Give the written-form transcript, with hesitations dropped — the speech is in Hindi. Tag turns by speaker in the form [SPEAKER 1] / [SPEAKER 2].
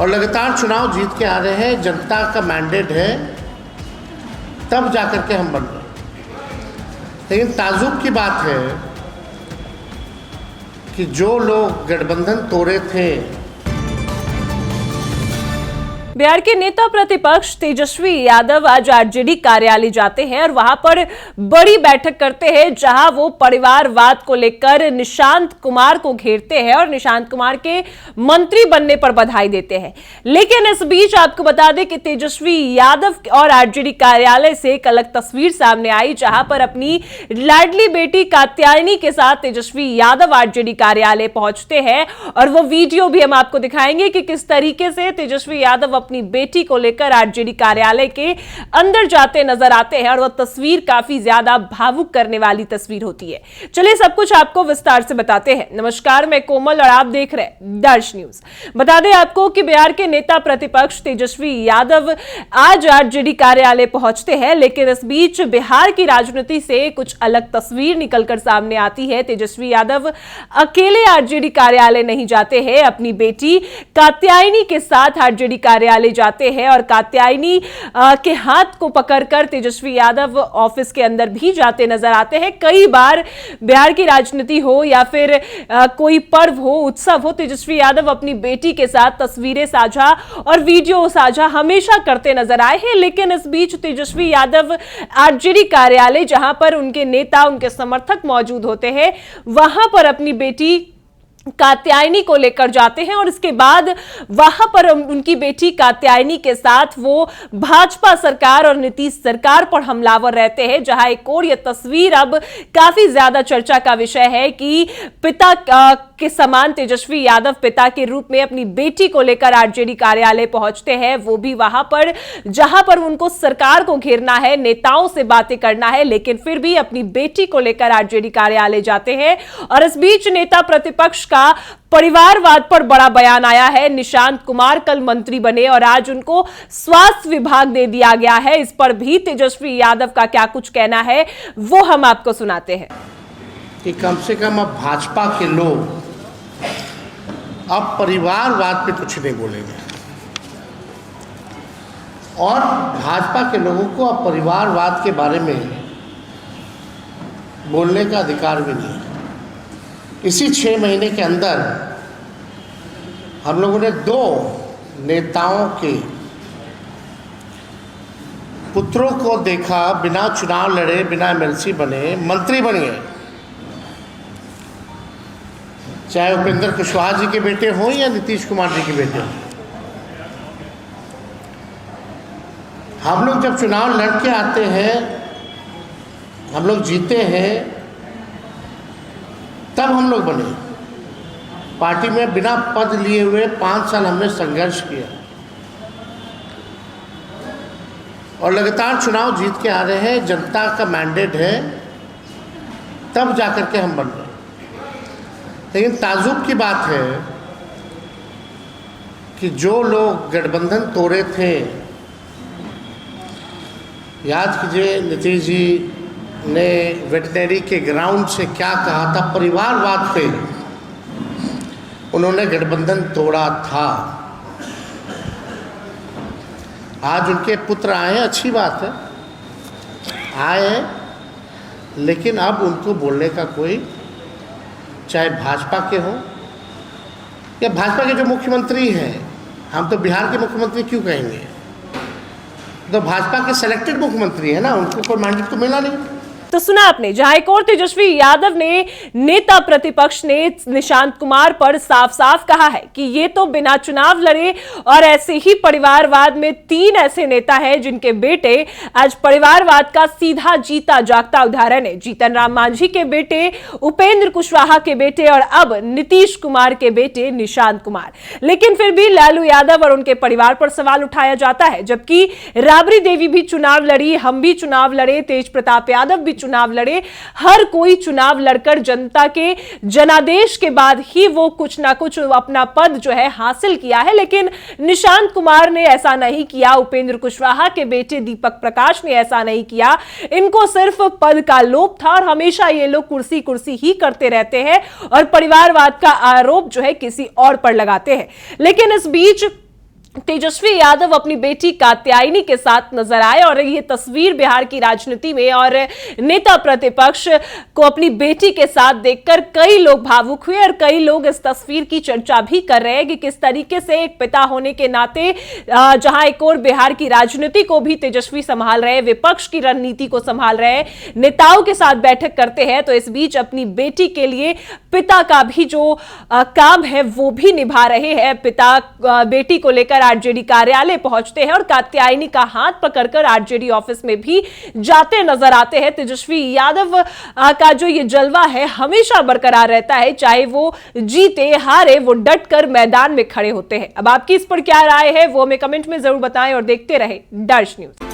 [SPEAKER 1] और लगातार चुनाव जीत के आ रहे हैं, जनता का मैंडेट है, तब जाकर के हम बन रहे हैं। लेकिन ताज्जुब की बात है कि जो लोग गठबंधन तोड़े थे,
[SPEAKER 2] बिहार के नेता प्रतिपक्ष तेजस्वी यादव आज आरजेडी कार्यालय जाते हैं और वहां पर बड़ी बैठक करते हैं, जहां वो परिवारवाद को लेकर निशांत कुमार को घेरते हैं और निशांत कुमार के मंत्री बनने पर बधाई देते हैं। लेकिन इस बीच आपको बता दें कि तेजस्वी यादव और आरजेडी कार्यालय से एक अलग तस्वीर सामने आई, जहां पर अपनी लाडली बेटी कात्यायनी के साथ तेजस्वी यादव आरजेडी कार्यालय पहुंचते हैं और वो वीडियो भी हम आपको दिखाएंगे कि किस तरीके से तेजस्वी यादव अपनी बेटी को लेकर आरजेडी कार्यालय के अंदर जाते नजर आते हैं और वह तस्वीर काफी ज्यादा भावुक करने वाली तस्वीर होती है। चलिए सब कुछ आपको विस्तार से बताते हैं। नमस्कार, मैं कोमल और आप देख रहे हैं दर्श न्यूज। बता दें आपको कि बिहार के नेता प्रतिपक्ष तेजस्वी यादव आज आरजेडी कार्यालय पहुंचते हैं, लेकिन इस बीच बिहार की राजनीति से कुछ अलग तस्वीर निकलकर सामने आती है। तेजस्वी यादव अकेले आरजेडी कार्यालय नहीं जाते हैं, अपनी बेटी कात्यायनी के साथ आरजेडी कार्यालय जाते हैं और कात्यायनी के हाथ को पकड़कर तेजस्वी यादव ऑफिस के अंदर भी जाते नजर आते हैं। कई बार बिहार की राजनीति हो या फिर कोई पर्व हो, उत्सव हो, तेजस्वी यादव अपनी बेटी के साथ तस्वीरें साझा और वीडियो साझा हमेशा करते नजर आए हैं। लेकिन इस बीच तेजस्वी यादव आरजेडी कार्यालय, जहां पर उनके नेता, उनके समर्थक मौजूद होते हैं, वहां पर अपनी बेटी कात्यायनी को लेकर जाते हैं और इसके बाद वहां पर उनकी बेटी कात्यायनी के साथ वो भाजपा सरकार और नीतीश सरकार पर हमलावर रहते हैं। जहां एक और यह तस्वीर अब काफी ज्यादा चर्चा का विषय है कि पिता के समान तेजस्वी यादव पिता के रूप में अपनी बेटी को लेकर आरजेडी कार्यालय पहुंचते हैं, वो भी वहां पर जहां पर उनको सरकार को घेरना है, नेताओं से बातें करना है, लेकिन फिर भी अपनी बेटी को लेकर आरजेडी कार्यालय जाते हैं। और इस बीच नेता प्रतिपक्ष का परिवारवाद पर बड़ा बयान आया है। निशांत कुमार कल मंत्री बने और आज उनको स्वास्थ्य विभाग दे दिया गया है। इस पर भी तेजस्वी यादव का क्या कुछ कहना है, वो हम आपको सुनाते हैं।
[SPEAKER 1] कि कम से कम अब भाजपा के लोग अब परिवारवाद पे कुछ नहीं बोलेंगे और भाजपा के लोगों को अब परिवारवाद के बारे में बोलने का अधिकार भी नहीं है। इसी 6 महीने के अंदर हम लोगों ने 2 नेताओं के पुत्रों को देखा, बिना चुनाव लड़े, बिना एमएलसी बने मंत्री बन गए। चाहे उपेंद्र कुशवाहा जी के बेटे हों या नीतीश कुमार जी के बेटे हों। हम लोग जब चुनाव लड़ के आते हैं, हम लोग जीते हैं, तब हम लोग बने। पार्टी में बिना पद लिए हुए 5 साल हमने संघर्ष किया और लगातार चुनाव जीत के आ रहे हैं, जनता का मैंडेट है, तब जाकर के हम बन रहे हैं। लेकिन ताज्जुब की बात है कि जो लोग गठबंधन तोड़े थे, याद कीजिए नीतीश जी ने वेटनरी के ग्राउंड से क्या कहा था, परिवारवाद पे उन्होंने गठबंधन तोड़ा था। आज उनके पुत्र आए हैं, अच्छी बात है, आए हैं, लेकिन अब उनको बोलने का कोई, चाहे भाजपा के हों या भाजपा के जो मुख्यमंत्री हैं, हम तो बिहार के मुख्यमंत्री क्यों कहेंगे, तो भाजपा के सिलेक्टेड मुख्यमंत्री है ना, उनको कोई मैंडेट तो मिला नहीं।
[SPEAKER 2] तो सुना आपने, जहां एक और तेजस्वी यादव ने, नेता प्रतिपक्ष ने निशांत कुमार पर साफ साफ कहा है कि ये तो बिना चुनाव लड़े और ऐसे ही परिवारवाद में 3 ऐसे नेता हैं जिनके बेटे आज परिवारवाद का सीधा जीता जागता उदाहरण है। जीतन राम मांझी के बेटे, उपेंद्र कुशवाहा के बेटे और अब नीतीश कुमार के बेटे निशांत कुमार। लेकिन फिर भी लालू यादव और उनके परिवार पर सवाल उठाया जाता है, जबकि राबड़ी देवी भी चुनाव लड़ी, हम भी चुनाव लड़े, तेज प्रताप यादव भी चुनाव लड़े, हर कोई चुनाव लड़कर जनता के जनादेश के बाद ही वो कुछ ना कुछ अपना पद जो है हासिल किया है। लेकिन निशांत कुमार ने ऐसा नहीं किया, उपेंद्र कुशवाहा के बेटे दीपक प्रकाश ने ऐसा नहीं किया। इनको सिर्फ पद का लोभ था और हमेशा ये लोग कुर्सी कुर्सी ही करते रहते हैं और परिवारवाद का आरोप जो है किसी और पर लगाते हैं। लेकिन इस बीच तेजस्वी यादव अपनी बेटी कात्यायनी के साथ नजर आए और ये तस्वीर बिहार की राजनीति में और नेता प्रतिपक्ष को अपनी बेटी के साथ देखकर कई लोग भावुक हुए और कई लोग इस तस्वीर की चर्चा भी कर रहे हैं कि किस तरीके से एक पिता होने के नाते जहां एक और बिहार की राजनीति को भी तेजस्वी संभाल रहे हैं, विपक्ष की रणनीति को संभाल रहे हैं, नेताओं के साथ बैठक करते हैं, तो इस बीच अपनी बेटी के लिए पिता का भी जो काम है वो भी निभा रहे हैं। पिता बेटी को लेकर आरजेडी कार्यालय पहुंचते हैं और कात्यायनी का हाथ पकड़कर आरजेडी ऑफिस में भी जाते नजर आते हैं। तेजस्वी यादव का जो ये जलवा है हमेशा बरकरार रहता है, चाहे वो जीते हारे वो डटकर मैदान में खड़े होते हैं। अब आपकी इस पर क्या राय है वो हमें कमेंट में जरूर बताएं और देखते रहे दर्श न्यूज।